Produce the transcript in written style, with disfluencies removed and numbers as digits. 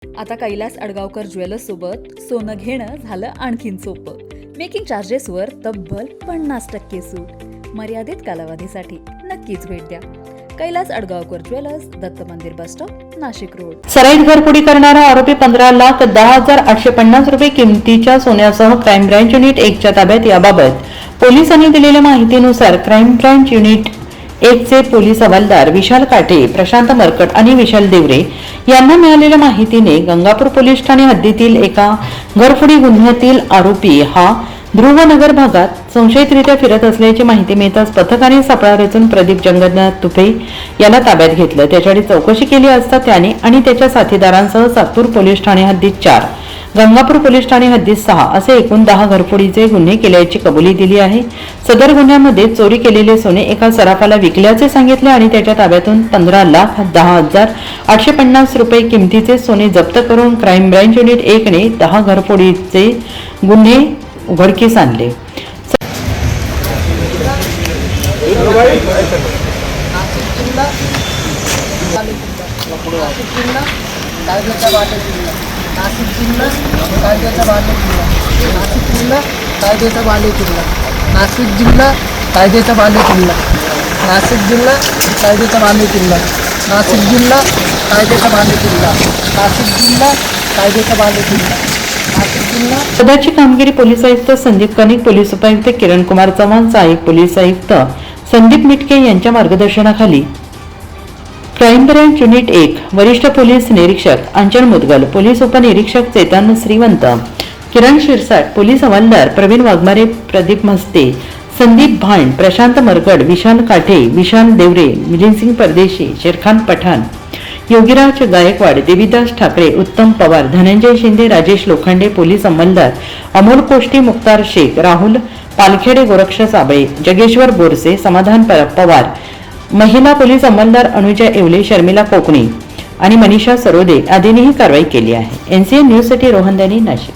आता कैलास अडगावकर ज्वेलर्स सोबत सोनं घेणं झालं आणखीन सोपं. मेकिंग चार्जेसवर तब्बल 50% सूट. मर्यादित कालावधीसाठी नक्कीच भेट द्या. कैलास अडगावकर ज्वेलर्स, दत्त मंदिर बस स्टॉप, नाशिक रोड. सराईत घरफोडी करणारा आरोपी 15,10,850 रुपये किमतीच्या सोन्यासह क्राईम ब्रांच युनिट 1 च्या ताब्यात. याबाबत पोलिसांनी दिलेल्या माहितीनुसार क्राईम ब्रांच युनिट 1 चे पोलीस हवालदार विशाल काटे, प्रशांत मरकट आणि विशाल देवरे यांना मिळालेल्या माहितीने गंगापूर पोलीस ठाणे हद्दीतील एका घरफोडी गुन्ह्यातील आरोपी हा ध्रुवनगर भागात संशयितरित्या फिरत असल्याची माहिती मिळताच पथकाने सापळा रचून प्रदीप जगन्नाथ तुपे याला ताब्यात घेतलं. त्याच्याकडे चौकशी केली असता त्याने आणि त्याच्या साथीदारांसह सातपूर पोलीस ठाणे हद्दीत 4, गंगापूर पोलीस ठाणे हद्दीत 6 असे एकूण 10 घरफोडीचे गुन्हे केल्याची कबुली दिली आहे. सदर गुन्ह्यामध्ये चोरी केलेले सोने एका सराफाला विकल्याचे सांगितले आणि त्याच्या ताब्यातून 15,10,850 रुपये किमतीचे सोने जप्त करून क्राईम ब्रांच युनिट 1 ने 10 घरफोडीचे गुन्हे उघडकीस आणले. नाशिक जिल्हा कायद्याचा बालेकिल्ला, नाशिक जिल्हा कायद्याचा बालेकिल्ला, नाशिक जिल्हा कायद्याचा बालेकिल्ला, नाशिक जिल्हा कायद्याचा बालेकिल्ला, नाशिक जिल्हा कायद्याचा बालेकिल्ला, नाशिक जिल्हा कायद्याचा बालेकिल्ला, नाशिक जिल्हा. सदरची कामगिरी पोलीस आयुक्त संदीप कनिक, पोलीस उपायुक्त किरण कुमार चव्हाण, सहाय्यक पोलीस आयुक्त संदीप मिटके यांच्या मार्गदर्शनाखाली क्राईम ब्रांच युनिट 1 वरिष्ठ पोलीस निरीक्षक अंचल मुदगल, पोलीस उपनिरीक्षक चेतन श्रीवंत, किरण शिरसाट, पोलीस हवालदार प्रवीण वाघमारे, प्रदीप मस्ते, संदीप भांड, प्रशांत मरकड, विशाल काठे, विशाल देवरे, मिलिंदसिंग परदेशी, शेरखान पठाण, योगीराज गायकवाड, देवीदास ठाकरे, उत्तम पवार, धनंजय शिंदे, राजेश लोखंडे, पोलीस अंमलदार अमोल कोष्टी, मुक्तार शेख, राहुल पालखेडे, गोरक्ष साबळे, जगेश्वर बोरसे, समाधान पवार, महिला पोलीस अंमलदार अनुजा येवले, शर्मिला कोकणी आणि मनीषा सरोदे आदींनी ही कारवाई केली आहे. NCN न्यूज साठी रोहन दानी, नाशिक.